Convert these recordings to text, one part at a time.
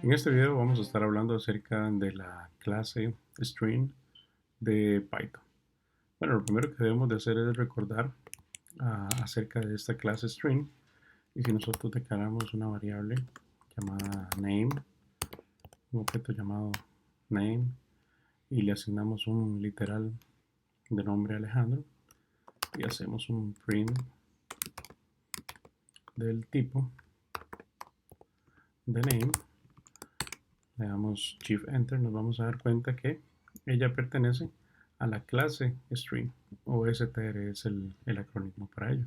En este video vamos a estar hablando acerca de la clase string de Python. Bueno, lo primero que debemos de hacer es recordar acerca de esta clase string. Y si nosotros declaramos una variable llamada name, un objeto llamado name, y le asignamos un literal de nombre Alejandro, y hacemos un print del tipo de name, le damos Shift Enter, nos vamos a dar cuenta que ella pertenece a la clase string, o str es el acrónimo para ello.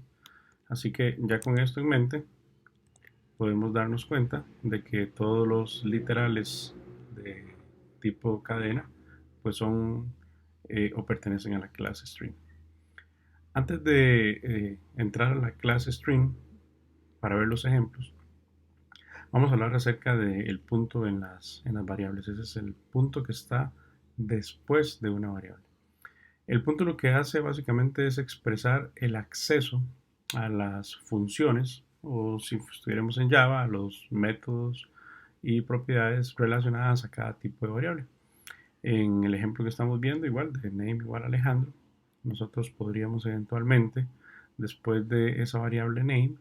Así que ya con esto en mente podemos darnos cuenta de que todos los literales de tipo cadena pues son o pertenecen a la clase string. Antes de entrar a la clase string para ver los ejemplos, vamos a hablar acerca del punto en las variables. Ese es el punto que está después de una variable. El punto lo que hace básicamente es expresar el acceso a las funciones, o si estuviéramos en Java, a los métodos y propiedades relacionadas a cada tipo de variable. En el ejemplo que estamos viendo, igual de name igual a Alejandro, nosotros podríamos eventualmente, después de esa variable name,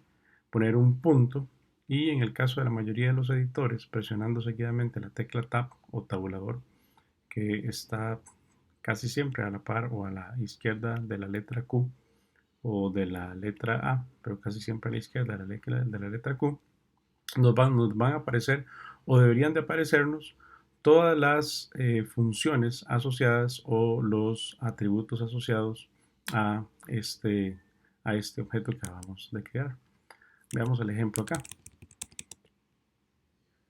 poner un punto y en el caso de la mayoría de los editores, presionando seguidamente la tecla Tab o tabulador, que está casi siempre a la par o a la izquierda de la letra Q o de la letra A, pero casi siempre a la izquierda de la letra Q, nos van a aparecer o deberían de aparecernos todas las funciones asociadas o los atributos asociados a a este objeto que acabamos de crear. Veamos el ejemplo acá.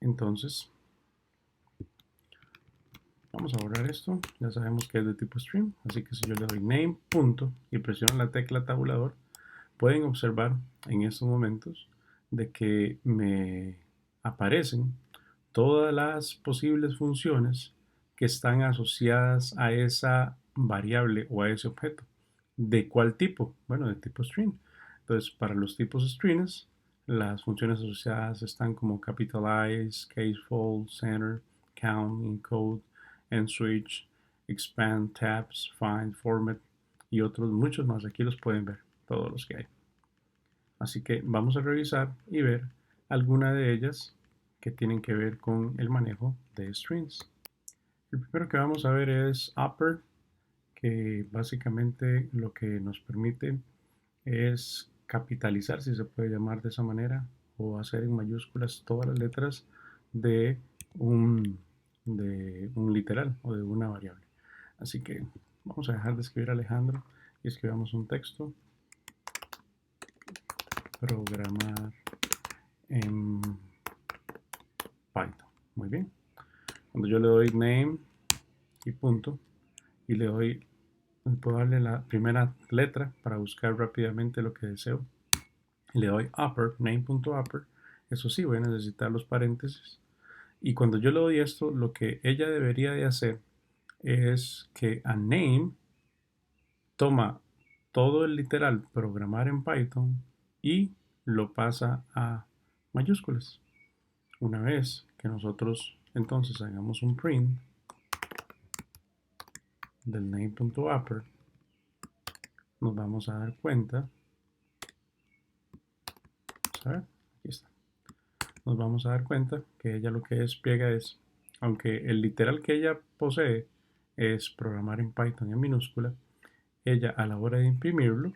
Entonces, vamos a borrar esto. Ya sabemos que es de tipo string, así que si yo le doy name punto y presiono la tecla tabulador, pueden observar en estos momentos de que me aparecen todas las posibles funciones que están asociadas a esa variable o a ese objeto. ¿De cuál tipo? Bueno, de tipo string. Entonces, para los tipos strings, las funciones asociadas están como capitalize, casefold, center, count, encode, endswitch, expand, tabs, find, format y otros muchos más. Aquí los pueden ver, todos los que hay. Así que vamos a revisar y ver alguna de ellas que tienen que ver con el manejo de strings. El primero que vamos a ver es upper, que básicamente lo que nos permite es capitalizar, si se puede llamar de esa manera, o hacer en mayúsculas todas las letras de un, de un literal o de una variable. Así que vamos a dejar de escribir Alejandro y escribamos un texto. Programar en Python. Muy bien. Cuando yo le doy name y punto y le doy, puedo darle la primera letra para buscar rápidamente lo que deseo. Le doy upper, name.upper. Eso sí, voy a necesitar los paréntesis. Y cuando yo le doy esto, lo que ella debería de hacer es que a name toma todo el literal programar en Python y lo pasa a mayúsculas. Una vez que nosotros entonces hagamos un print del name.upper, nos vamos a dar cuenta, vamos a ver, aquí está, nos vamos a dar cuenta que ella lo que despliega es, aunque el literal que ella posee es programar en Python en minúscula, ella a la hora de imprimirlo,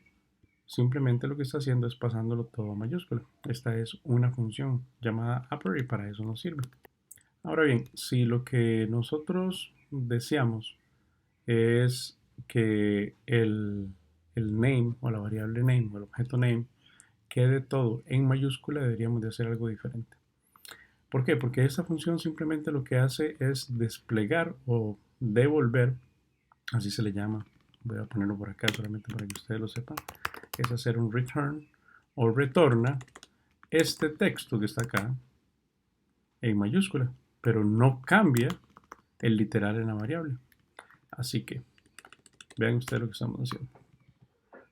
simplemente lo que está haciendo es pasándolo todo a mayúscula. Esta es una función llamada upper y para eso nos sirve. Ahora bien, si lo que nosotros deseamos es que el name o la variable name o el objeto name quede todo en mayúscula, deberíamos de hacer algo diferente. ¿Por qué? Porque esta función simplemente lo que hace es desplegar o devolver, así se le llama, voy a ponerlo por acá solamente para que ustedes lo sepan, es hacer un return o retorna este texto que está acá en mayúscula, pero no cambia el literal en la variable. Así que vean ustedes lo que estamos haciendo.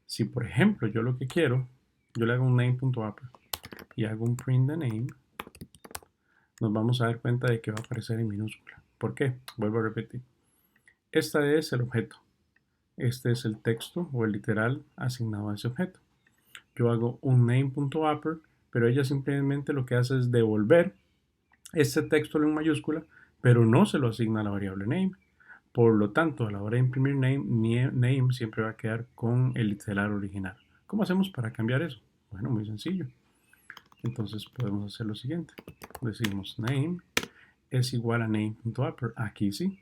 Si por ejemplo yo lo que quiero, yo le hago un name.upper y hago un print de name, nos vamos a dar cuenta de que va a aparecer en minúscula. ¿Por qué? Vuelvo a repetir. Este es el objeto. Este es el texto o el literal asignado a ese objeto. Yo hago un name.upper, pero ella simplemente lo que hace es devolver este texto en mayúscula, pero no se lo asigna a la variable name. Por lo tanto, a la hora de imprimir name siempre va a quedar con el literal original. ¿Cómo hacemos para cambiar eso? Bueno, muy sencillo. Entonces podemos hacer lo siguiente. Decimos name es igual a name.upper. Aquí sí.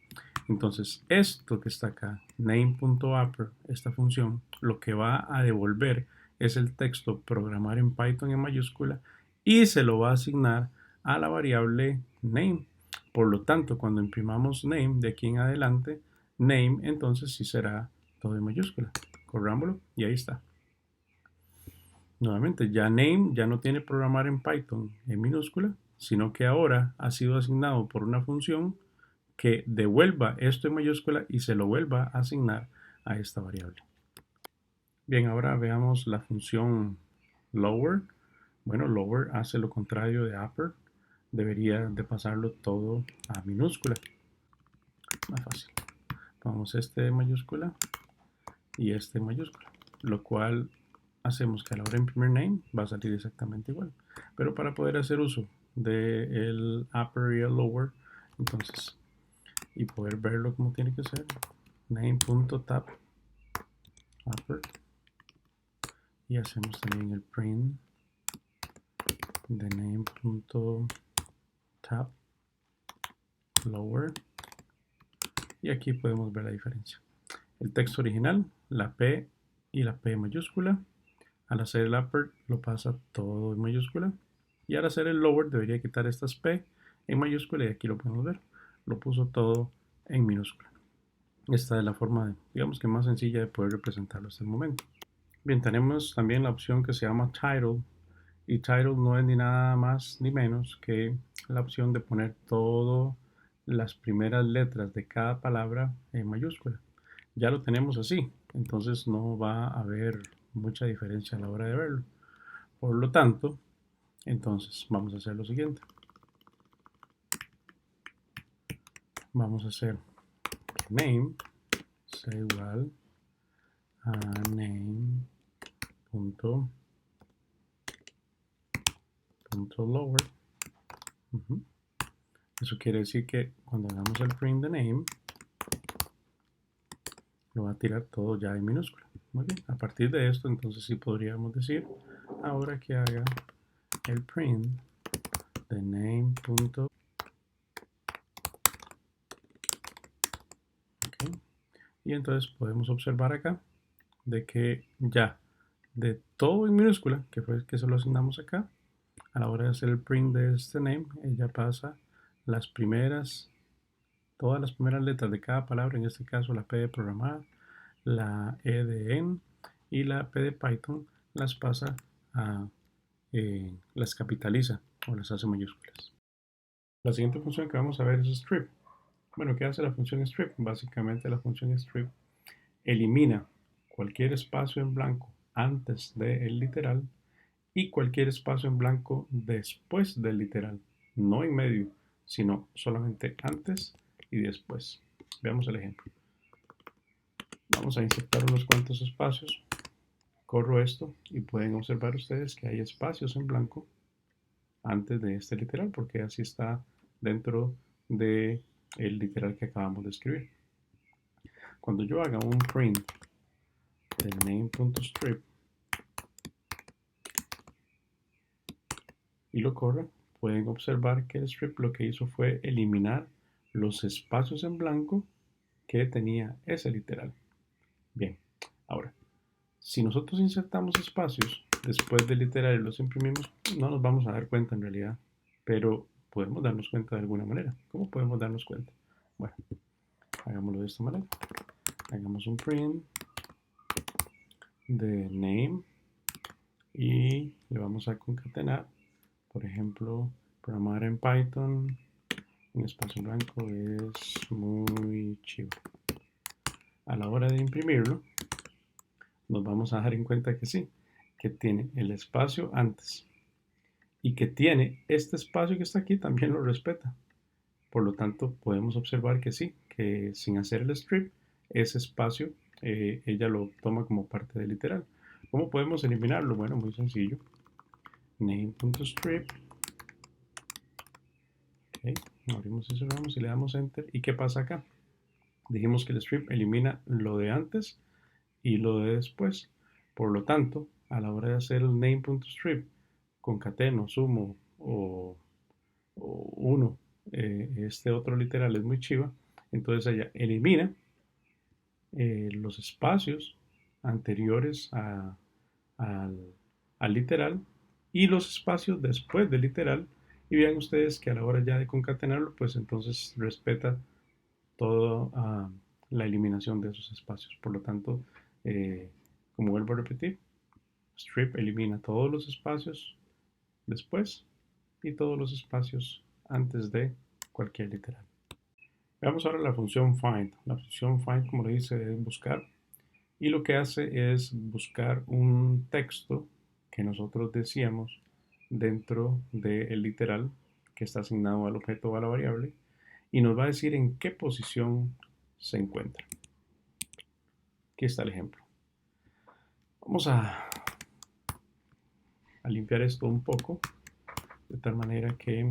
Entonces, esto que está acá, name.upper, esta función, lo que va a devolver es el texto programar en Python en mayúscula y se lo va a asignar a la variable name. Por lo tanto, cuando imprimamos name de aquí en adelante, name entonces sí será todo en mayúscula. Corrámoslo y ahí está. Nuevamente, ya name ya no tiene programar en Python en minúscula, sino que ahora ha sido asignado por una función que devuelva esto en mayúscula y se lo vuelva a asignar a esta variable. Bien, ahora veamos la función lower. Bueno, lower hace lo contrario de upper. Debería de pasarlo todo a minúscula. Más fácil. Vamos este en mayúscula y este en mayúscula, lo cual hacemos que a la hora de imprimir name va a salir exactamente igual. Pero para poder hacer uso del upper y el lower, entonces, y poder verlo como tiene que ser, name.tab upper, y hacemos también el print de name.tab lower, y aquí podemos ver la diferencia. El texto original, la P y la P mayúscula. Al hacer el upper lo pasa todo en mayúscula. Y al hacer el lower debería quitar estas P en mayúscula y aquí lo podemos ver. Lo puso todo en minúscula. Esta es la forma, digamos que más sencilla de poder representarlo hasta el momento. Bien, tenemos también la opción que se llama title. Y title no es ni nada más ni menos que la opción de poner todas las primeras letras de cada palabra en mayúscula. Ya lo tenemos así, entonces no va a haber mucha diferencia a la hora de verlo. Por lo tanto, entonces vamos a hacer lo siguiente. Vamos a hacer name sea igual a name.lower. Eso quiere decir que cuando hagamos el print de name, lo va a tirar todo ya en minúscula. Muy bien, a partir de esto, entonces sí podríamos decir ahora que haga el print de name. Okay. Y entonces podemos observar acá de que ya de todo en minúscula, que fue que se lo asignamos acá, a la hora de hacer el print de este name, ella pasa las primeras, todas las primeras letras de cada palabra, en este caso la P de programar, la E de en y la P de Python, las pasa a, las capitaliza o las hace mayúsculas. La siguiente función que vamos a ver es strip. Bueno, ¿qué hace la función strip? Básicamente la función strip elimina cualquier espacio en blanco antes del literal y cualquier espacio en blanco después del literal, no en medio, sino solamente antes y después. Veamos el ejemplo. Vamos a insertar unos cuantos espacios. Corro esto y pueden observar ustedes que hay espacios en blanco antes de este literal, porque así está dentro del literal que acabamos de escribir. Cuando yo haga un print de name.strip y lo corra, pueden observar que el strip lo que hizo fue eliminar los espacios en blanco que tenía ese literal. Bien, ahora, si nosotros insertamos espacios después del literal y los imprimimos, no nos vamos a dar cuenta en realidad, pero podemos darnos cuenta de alguna manera. ¿Cómo podemos darnos cuenta? Bueno, hagámoslo de esta manera. Hagamos un print de name y le vamos a concatenar, por ejemplo, programar en Python en espacio blanco es muy chivo. A la hora de imprimirlo, nos vamos a dar en cuenta que sí, que tiene el espacio antes y que tiene este espacio que está aquí también lo respeta. Por lo tanto, podemos observar que sí, que sin hacer el strip, ese espacio ella lo toma como parte del literal. ¿Cómo podemos eliminarlo? Bueno, muy sencillo. Name.strip. Okay. Abrimos y cerramos y le damos enter. ¿Y qué pasa acá? Dijimos que el strip elimina lo de antes y lo de después. Por lo tanto, a la hora de hacer el name.strip, concateno, sumo o uno, este otro literal es muy chiva, entonces ella elimina los espacios anteriores al, al literal y los espacios después del literal, y vean ustedes que a la hora ya de concatenarlo, pues entonces respeta toda la eliminación de esos espacios. Por lo tanto, como vuelvo a repetir, strip elimina todos los espacios después y todos los espacios antes de cualquier literal. Veamos ahora la función find. La función find, como le dice, es buscar. Y lo que hace es buscar un texto que nosotros decíamos dentro del literal que está asignado al objeto o a la variable y nos va a decir en qué posición se encuentra. Aquí está el ejemplo. Vamos a limpiar esto un poco de tal manera que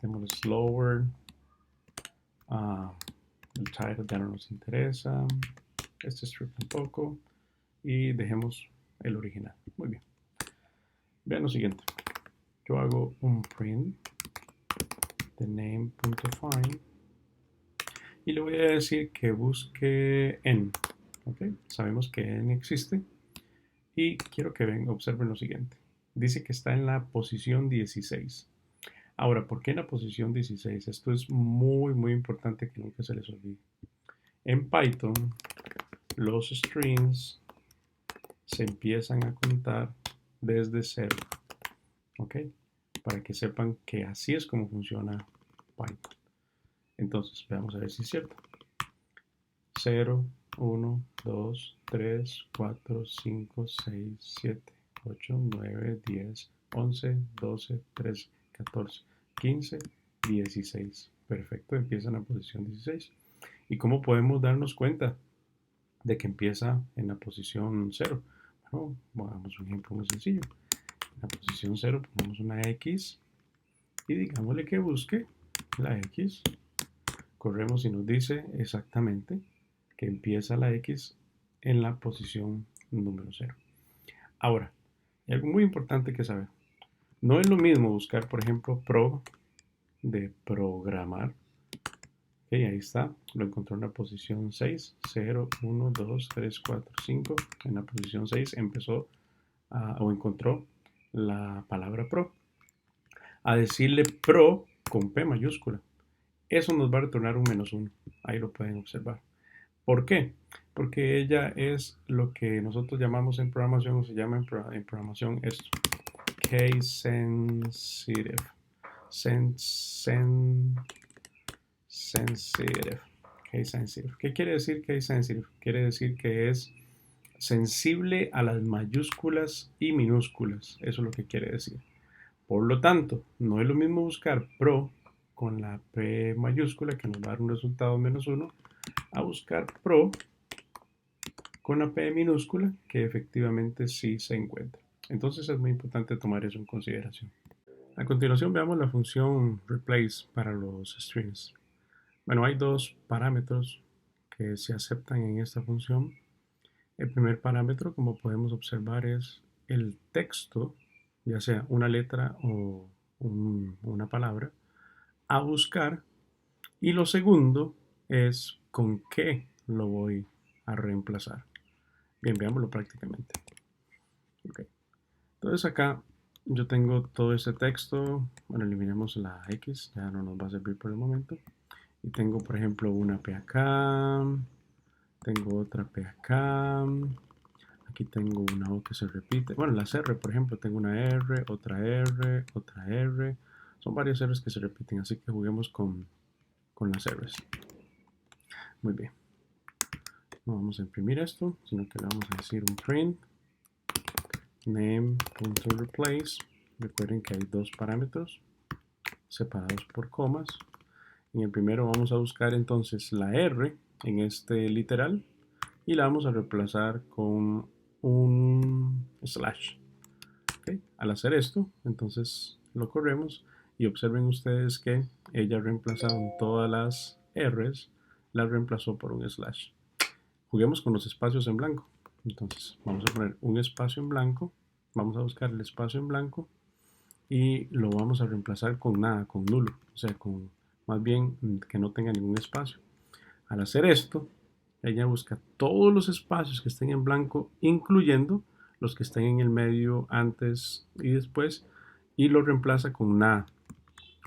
tenemos el slower, el title ya no nos interesa, este strip tampoco y dejemos el original. Muy bien. Vean lo siguiente. Yo hago un print de name.find y le voy a decir que busque n. ¿Okay? Sabemos que n existe y quiero que observen lo siguiente. Dice que está en la posición 16. Ahora, ¿por qué en la posición 16? Esto es muy importante que nunca se les olvide. En Python, los strings se empiezan a contar desde 0. ¿Ok? Para que sepan que así es como funciona Python. Entonces, veamos a ver si es cierto. 0, 1, 2, 3, 4, 5, 6, 7, 8, 9, 10, 11, 12, 13, 14, 15, 16. Perfecto, empieza en la posición 16. ¿Y cómo podemos darnos cuenta de que empieza en la posición 0? Bueno, hagamos un ejemplo muy sencillo. En la posición 0 ponemos una X y digámosle que busque la X. Corremos y nos dice exactamente que empieza la X en la posición número 0. Ahora, hay algo muy importante que saber. No es lo mismo buscar, por ejemplo, prog de programar. Okay, ahí está, lo encontró en la posición 6, 0, 1, 2, 3, 4, 5. En la posición 6 empezó o encontró la palabra pro. A decirle pro con P mayúscula. Eso nos va a retornar un -1. Ahí lo pueden observar. ¿Por qué? Porque ella es lo que nosotros llamamos en programación, o se llama en programación esto, case sensitive. Sensitive. Case sensitive. ¿Qué quiere decir case sensitive? Quiere decir que es sensible a las mayúsculas y minúsculas. Eso es lo que quiere decir. Por lo tanto, no es lo mismo buscar pro con la P mayúscula, que nos va a dar un resultado -1, a buscar pro con la P minúscula, que efectivamente sí se encuentra. Entonces es muy importante tomar eso en consideración. A continuación veamos la función replace para los strings. Bueno, hay dos parámetros que se aceptan en esta función. El primer parámetro, como podemos observar, es el texto, ya sea una letra o una palabra, a buscar. Y lo segundo es con qué lo voy a reemplazar. Bien, veámoslo prácticamente. Okay. Entonces acá yo tengo todo este texto. Bueno, eliminemos la X, ya no nos va a servir por el momento. Y tengo, por ejemplo, una P acá. Tengo otra P acá. Aquí tengo una O que se repite. Bueno, las R, por ejemplo, tengo una R, otra R, otra R. Son varias R's que se repiten, así que juguemos con las R's. Muy bien. No vamos a imprimir esto, sino que le vamos a decir un print name.replace Recuerden que hay dos parámetros separados por comas. En el primero vamos a buscar entonces la R en este literal y la vamos a reemplazar con un slash. ¿Okay? Al hacer esto, entonces lo corremos y observen ustedes que ella ha reemplazado en todas las R's, las reemplazó por un slash. Juguemos con los espacios en blanco. Entonces vamos a poner un espacio en blanco, vamos a buscar el espacio en blanco y lo vamos a reemplazar con nada, con nulo, o sea, con más bien que no tenga ningún espacio. Al hacer esto, ella busca todos los espacios que estén en blanco, incluyendo los que estén en el medio antes y después, y lo reemplaza con nada,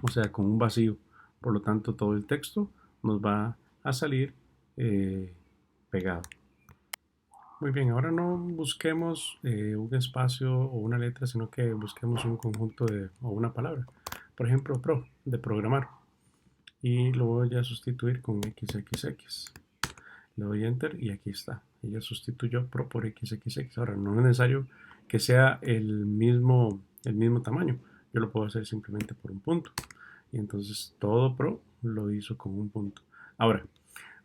o sea, con un vacío. Por lo tanto, todo el texto nos va a salir pegado. Muy bien, ahora no busquemos un espacio o una letra, sino que busquemos un conjunto o una palabra. Por ejemplo, pro, de programar. Y lo voy a sustituir con xxx. Le doy enter y aquí está. Ella sustituyó pro por xxx. Ahora no es necesario que sea el mismo tamaño. Yo lo puedo hacer simplemente por un punto. Y entonces todo pro lo hizo con un punto. Ahora,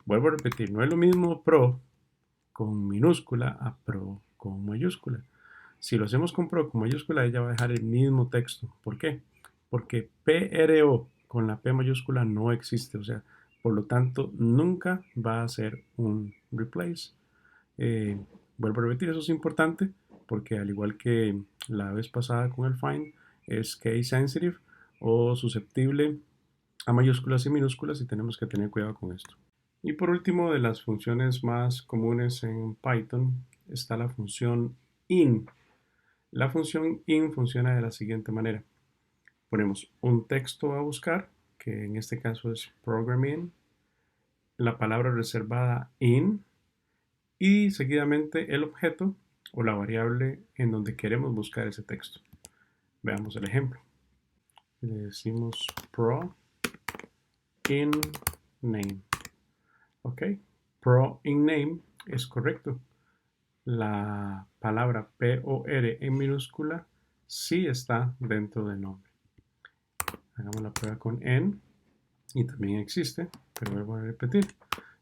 vuelvo a repetir, no es lo mismo pro con minúscula a pro con mayúscula. Si lo hacemos con pro con mayúscula, ella va a dejar el mismo texto. ¿Por qué? Porque PRO con la P mayúscula no existe. O sea, por lo tanto, nunca va a ser un replace. Vuelvo a repetir, eso es importante porque al igual que la vez pasada con el find, es case sensitive o susceptible a mayúsculas y minúsculas y tenemos que tener cuidado con esto. Y por último, de las funciones más comunes en Python está la función in. La función in funciona de la siguiente manera. Ponemos un texto a buscar, que en este caso es programming, la palabra reservada in y seguidamente el objeto o la variable en donde queremos buscar ese texto. Veamos el ejemplo. Le decimos pro in name. Ok, pro in name es correcto. La palabra POR en minúscula sí está dentro del nombre. Hagamos la prueba con en y también existe, pero vuelvo a repetir.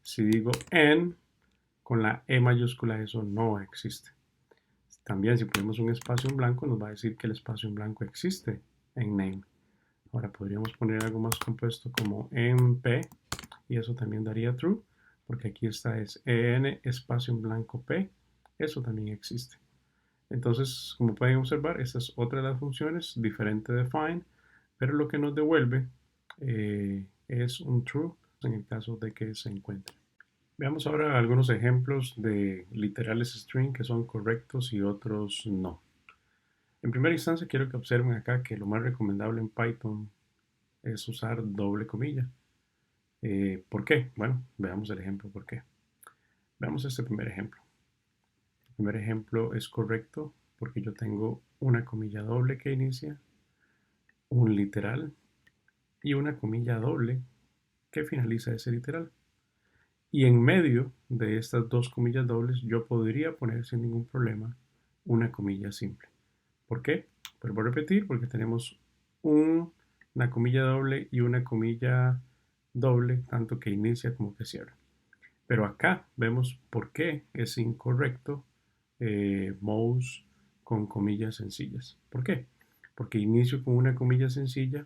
Si digo en con la E mayúscula, eso no existe. También si ponemos un espacio en blanco, nos va a decir que el espacio en blanco existe en name. Ahora podríamos poner algo más compuesto como en P y eso también daría true, porque aquí está es en espacio en blanco P, eso también existe. Entonces, como pueden observar, esta es otra de las funciones diferente de find, pero lo que nos devuelve es un true en el caso de que se encuentre. Veamos ahora algunos ejemplos de literales string que son correctos y otros no. En primera instancia quiero que observen acá que lo más recomendable en Python es usar doble comilla. ¿Por qué? Bueno, veamos el ejemplo por qué. Veamos este primer ejemplo. El primer ejemplo es correcto porque yo tengo una comilla doble que inicia, un literal y una comilla doble que finaliza ese literal. Y en medio de estas dos comillas dobles yo podría poner sin ningún problema una comilla simple. ¿Por qué? Pues voy a repetir porque tenemos una comilla doble y una comilla doble tanto que inicia como que cierra. Pero acá vemos por qué es incorrecto mouse con comillas sencillas. ¿Por qué? Porque inicio con una comilla sencilla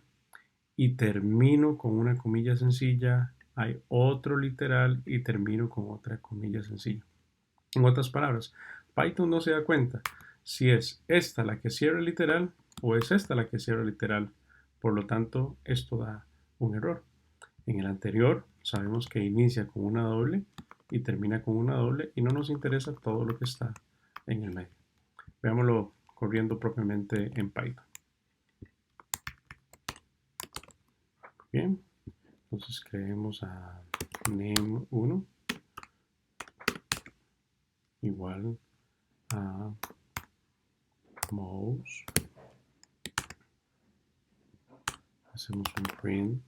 y termino con una comilla sencilla, hay otro literal y termino con otra comilla sencilla. En otras palabras, Python no se da cuenta si es esta la que cierra el literal o es esta la que cierra el literal. Por lo tanto, esto da un error. En el anterior sabemos que inicia con una doble y termina con una doble y no nos interesa todo lo que está en el medio. Veámoslo corriendo propiamente en Python. Bien, entonces creemos a name1 igual a mouse. Hacemos un print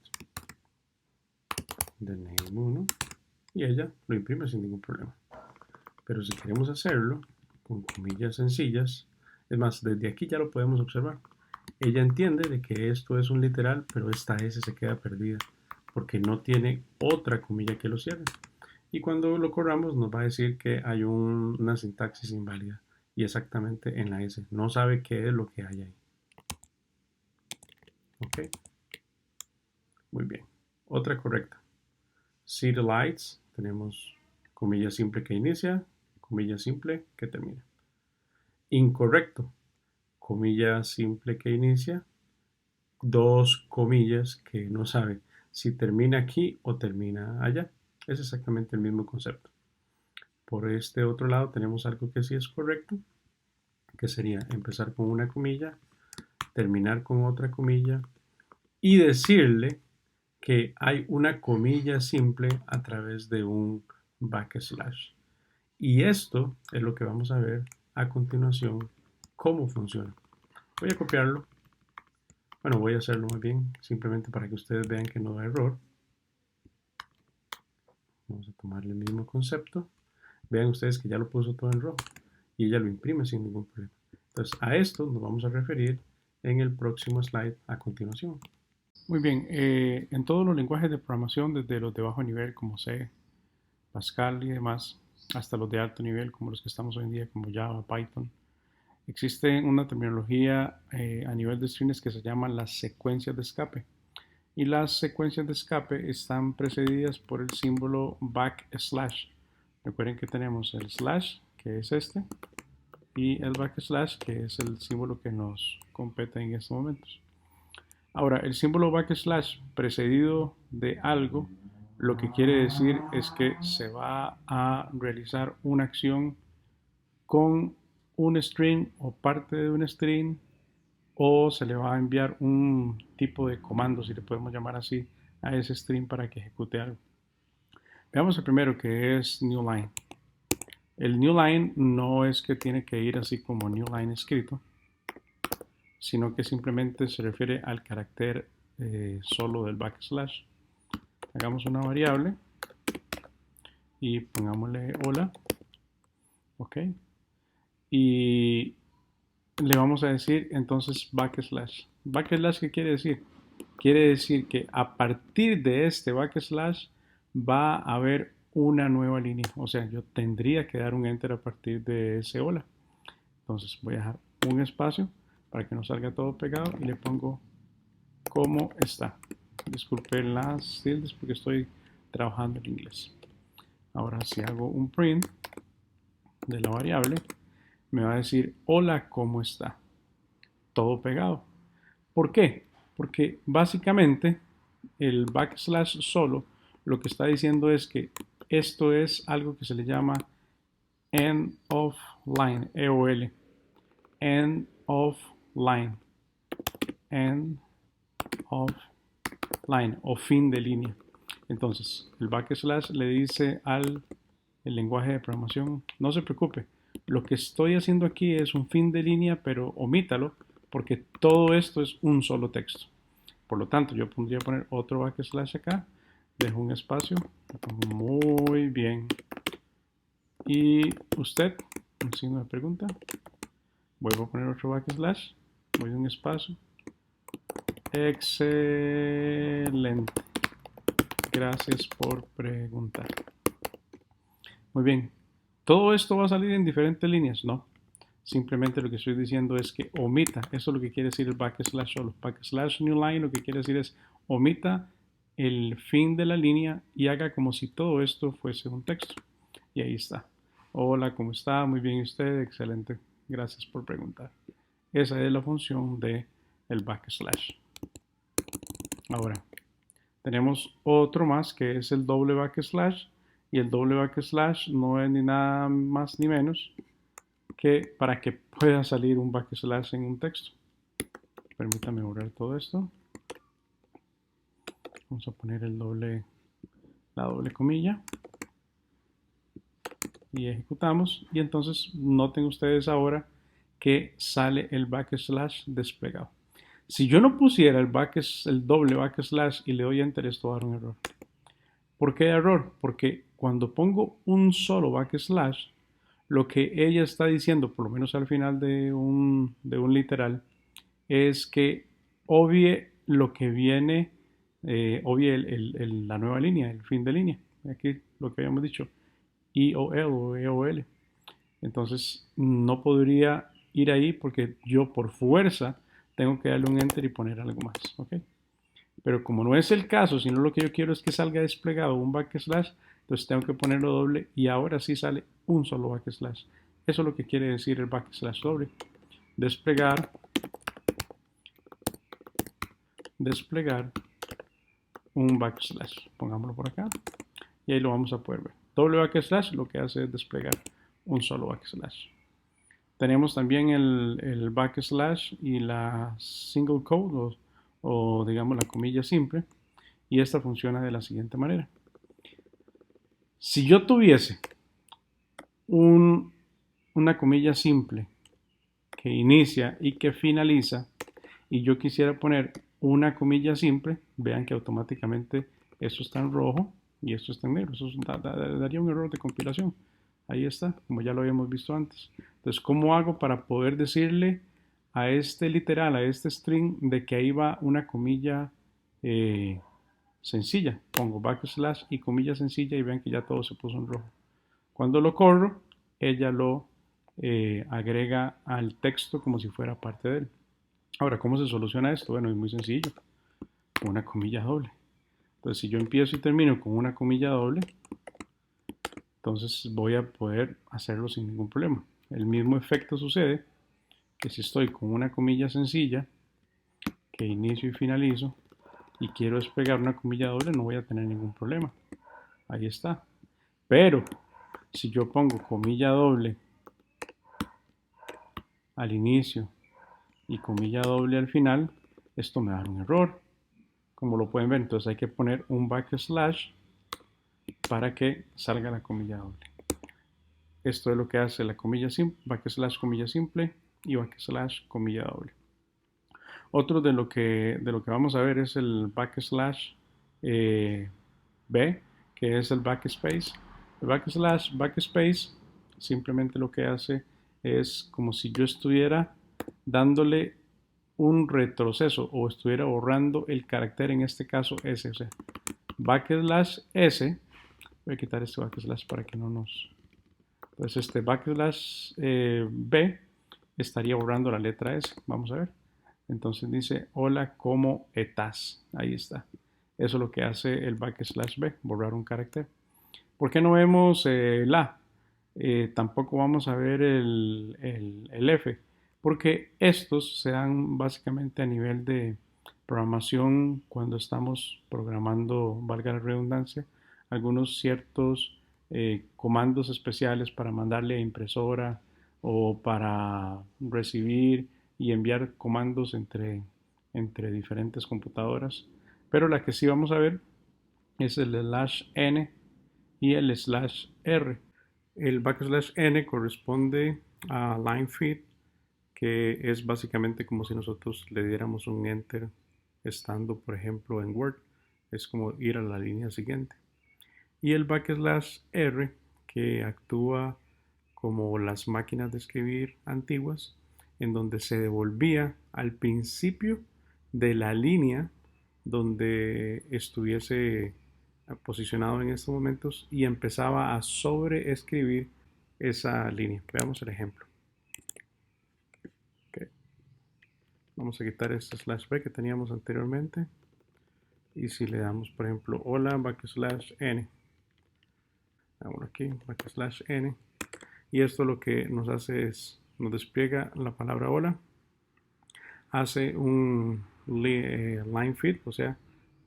de name1 y ella lo imprime sin ningún problema. Pero si queremos hacerlo con comillas sencillas, es más, desde aquí ya lo podemos observar. ella entiende de que esto es un literal, pero esta S se queda perdida porque no tiene otra comilla que lo cierre. Y cuando lo corramos nos va a decir que hay una sintaxis inválida y exactamente en la S. No sabe qué es lo que hay ahí. Ok, muy bien. Otra correcta. See the lights. Tenemos comilla simple que inicia, comilla simple que termina. Incorrecto. Comilla simple que inicia, dos comillas que no sabe si termina aquí o termina allá. Es exactamente el mismo concepto. Por este otro lado tenemos algo que sí es correcto, que sería empezar con una comilla, terminar con otra comilla y decirle que hay una comilla simple a través de un backslash. Y esto es lo que vamos a ver a continuación cómo funciona. Voy a copiarlo. Bueno, voy a hacerlo más bien, simplemente para que ustedes vean que no da error. Vamos a tomarle el mismo concepto. Vean ustedes que ya lo puso todo en rojo y ella lo imprime sin ningún problema. Entonces, a esto nos vamos a referir en el próximo slide a continuación. Muy bien, en todos los lenguajes de programación, desde los de bajo nivel como C, Pascal y demás, hasta los de alto nivel como los que estamos hoy en día como Java, Python, existe una terminología a nivel de strings que se llaman las secuencias de escape. Y las secuencias de escape están precedidas por el símbolo backslash. Recuerden que tenemos el slash, que es este, y el backslash, que es el símbolo que nos compete en estos momentos. Ahora, el símbolo backslash precedido de algo, lo que quiere decir es que se va a realizar una acción con un string o parte de un string, o se le va a enviar un tipo de comando, si le podemos llamar así, a ese string para que ejecute algo. Veamos el primero, que es new line. El new line no es que tiene que ir así como new line escrito, sino que simplemente se refiere al carácter solo del backslash. Hagamos una variable y pongámosle hola. Ok. Y le vamos a decir entonces backslash. Backslash, ¿qué quiere decir? Quiere decir que a partir de este backslash va a haber una nueva línea. O sea, yo tendría que dar un enter a partir de ese hola. Entonces voy a dejar un espacio para que no salga todo pegado y le pongo cómo está. Disculpen las tildes porque estoy trabajando en inglés. Ahora si hago un print de la variable, me va a decir hola, ¿cómo está? Todo pegado. ¿Por qué? Porque básicamente el backslash solo lo que está diciendo es que esto es algo que se le llama end of line, EOL, end of line, end of line o fin de línea. Entonces, el backslash le dice al el lenguaje de programación, no se preocupe, lo que estoy haciendo aquí es un fin de línea, pero omítalo porque todo esto es un solo texto. Por lo tanto, yo podría poner otro backslash acá, dejo un espacio, muy bien. Y usted, un signo de pregunta, vuelvo a poner otro backslash, voy a un espacio. Excelente. Gracias por preguntar. Muy bien. ¿Todo esto va a salir en diferentes líneas? No. Simplemente lo que estoy diciendo es que omita. Eso es lo que quiere decir el backslash solo. Backslash new line lo que quiere decir es omita el fin de la línea y haga como si todo esto fuese un texto. Y ahí está. Hola, ¿cómo está? Muy bien, ¿y usted? Excelente. Gracias por preguntar. Esa es la función de el backslash. Ahora, tenemos otro más que es el doble backslash. Y el doble backslash no es ni nada más ni menos que para que pueda salir un backslash en un texto. Permítame borrar todo esto. Vamos a poner la doble comilla. Y ejecutamos. Y entonces noten ustedes ahora que sale el backslash desplegado. Si yo no pusiera el doble backslash y le doy enter, esto va a dar un error. ¿Por qué error? Porque cuando pongo un solo backslash, lo que ella está diciendo, por lo menos al final de un literal, es que obvie lo que viene, obvie la nueva línea, el fin de línea. Aquí lo que habíamos dicho, IOL o EOL. Entonces no podría ir ahí porque yo por fuerza tengo que darle un enter y poner algo más. ¿Ok? Pero como no es el caso, sino lo que yo quiero es que salga desplegado un backslash, entonces tengo que ponerlo doble y ahora sí sale un solo backslash. Eso es lo que quiere decir el backslash doble. Desplegar, desplegar un backslash. Pongámoslo por acá y ahí lo vamos a poder ver. Doble backslash lo que hace es desplegar un solo backslash. Tenemos también el backslash y la single quote o digamos la comilla simple, y esta funciona de la siguiente manera. Si yo tuviese una comilla simple que inicia y que finaliza y yo quisiera poner una comilla simple, vean que automáticamente esto está en rojo y esto está en negro. Eso daría un error de compilación. Ahí está, como ya lo habíamos visto antes. Entonces, ¿cómo hago para poder decirle a este literal, a este string, de que ahí va una comilla sencilla? Pongo backslash y comilla sencilla y vean que ya todo se puso en rojo. Cuando lo corro, ella lo agrega al texto como si fuera parte de él. Ahora, ¿cómo se soluciona esto? Bueno, es muy sencillo, con una comilla doble. Entonces, si yo empiezo y termino con una comilla doble, entonces voy a poder hacerlo sin ningún problema. El mismo efecto sucede que si estoy con una comilla sencilla, que inicio y finalizo, y quiero desplegar una comilla doble, no voy a tener ningún problema. Ahí está. Pero, si yo pongo comilla doble al inicio y comilla doble al final, esto me da un error. Como lo pueden ver, entonces hay que poner un backslash para que salga la comilla doble. Esto es lo que hace la comilla simple, backslash comilla simple y backslash comilla doble. Otro de lo que vamos a ver es el backslash B, que es el backspace. El backspace simplemente lo que hace es como si yo estuviera dándole un retroceso o estuviera borrando el carácter, en este caso S. O sea, backslash S, voy a quitar este backslash para que no nos... Entonces este backslash B estaría borrando la letra S. Vamos a ver. Entonces dice, hola, ¿cómo estás? Ahí está. Eso es lo que hace el backslash B, borrar un carácter. ¿Por qué no vemos la? Tampoco vamos a ver el F, porque estos se dan básicamente a nivel de programación cuando estamos programando, valga la redundancia, algunos ciertos comandos especiales para mandarle a impresora o para recibir y enviar comandos entre diferentes computadoras. Pero la que sí vamos a ver es el slash n y el slash r. El backslash n corresponde a line feed, que es básicamente como si nosotros le diéramos un enter estando, por ejemplo, en Word. Es como ir a la línea siguiente. Y el backslash r, que actúa como las máquinas de escribir antiguas, en donde se devolvía al principio de la línea donde estuviese posicionado en estos momentos y empezaba a sobreescribir esa línea. Veamos el ejemplo. Okay. Vamos a quitar este slash b que teníamos anteriormente. Y si le damos, por ejemplo, hola backslash n. Vamos aquí, backslash n. Y esto lo que nos hace es, nos despliega la palabra hola. Hace un line feed, o sea,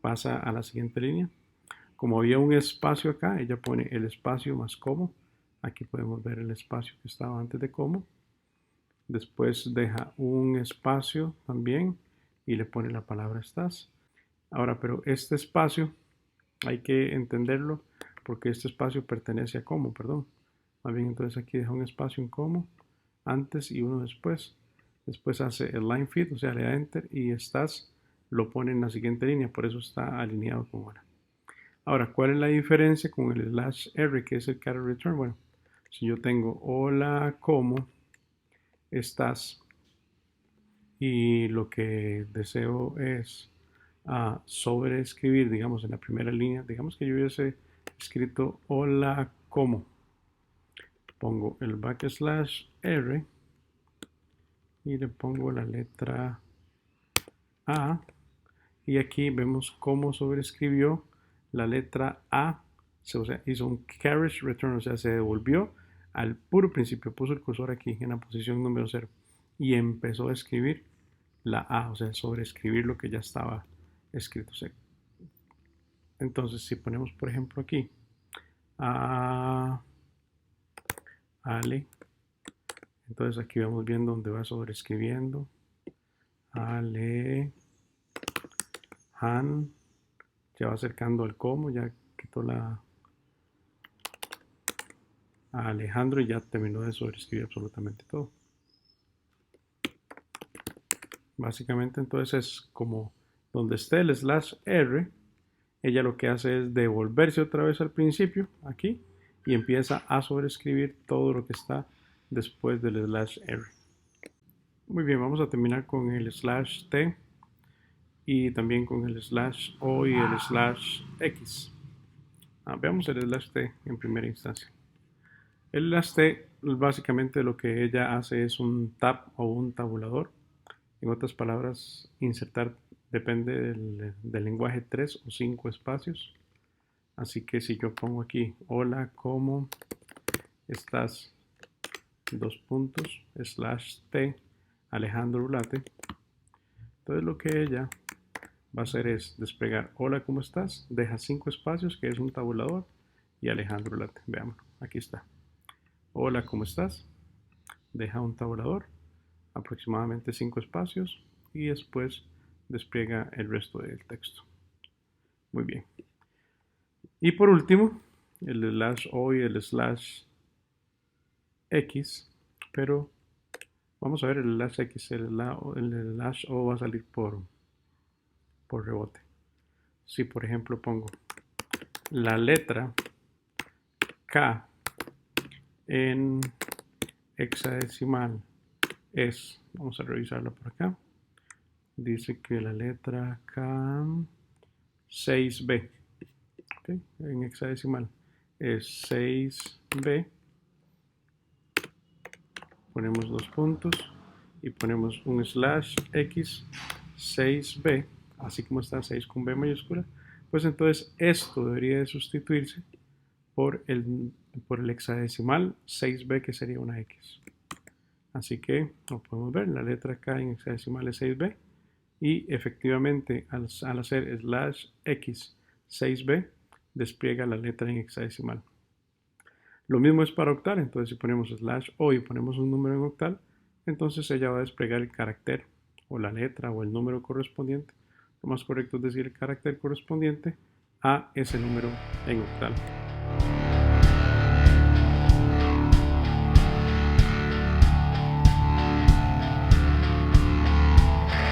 pasa a la siguiente línea. Como había un espacio acá, ella pone el espacio más como. Aquí podemos ver el espacio que estaba antes de como. Después deja un espacio también y le pone la palabra estás. Ahora, pero este espacio hay que entenderlo porque este espacio pertenece a como, perdón. Más bien, entonces aquí deja un espacio en como antes y uno después. Después hace el line feed, o sea, le da enter y estás lo pone en la siguiente línea, por eso está alineado con ahora. Ahora, ¿cuál es la diferencia con el slash r, que es el character return? Bueno, si yo tengo hola, ¿cómo estás? y lo que deseo es sobreescribir, digamos, en la primera línea, digamos que yo hubiese escrito hola, ¿cómo? Pongo el backslash R y le pongo la letra A, y aquí vemos cómo sobreescribió la letra A, o sea, hizo un carriage return, o sea, se devolvió al puro principio, puso el cursor aquí en la posición número 0 y empezó a escribir la A, o sea, sobreescribir lo que ya estaba escrito. O sea, entonces, si ponemos, por ejemplo, aquí a Ale, entonces aquí vamos viendo dónde va sobreescribiendo. Ale, Han, ya va acercando al cómo, ya quitó la a Alejandro y ya terminó de sobreescribir absolutamente todo. Básicamente entonces es como donde esté el slash R, ella lo que hace es devolverse otra vez al principio, aquí, y empieza a sobreescribir todo lo que está después del slash R. Muy bien, vamos a terminar con el slash T y también con el slash O y el slash X. Veamos el slash T en primera instancia. El slash T básicamente lo que ella hace es un tab o un tabulador. En otras palabras, insertar depende del lenguaje 3 o 5 espacios. Así que si yo pongo aquí, hola, ¿cómo estás? Dos puntos, slash T, Alejandro Ulate. Entonces lo que ella va a hacer es desplegar, hola, ¿cómo estás? Deja 5 espacios, que es un tabulador, y Alejandro Ulate. Veamos, aquí está. Hola, ¿cómo estás? Deja un tabulador, aproximadamente 5 espacios, y después despliega el resto del texto. Muy bien. Y por último, el slash O y el slash X, pero vamos a ver el slash X, el slash O va a salir por rebote. Si por ejemplo pongo la letra K en hexadecimal es, vamos a revisarlo por acá, dice que la letra K 6B, ¿okay? En hexadecimal es 6B, ponemos dos puntos y ponemos un slash X 6B, así como está 6 con B mayúscula, pues entonces esto debería de sustituirse por el hexadecimal 6B, que sería una X. Así que lo podemos ver, la letra K en hexadecimal es 6B y efectivamente al hacer slash X 6B despliega la letra en hexadecimal. Lo mismo es para octal, entonces si ponemos slash O y ponemos un número en octal, entonces ella va a desplegar el carácter o la letra o el número correspondiente. Lo más correcto es decir el carácter correspondiente a ese número en octal.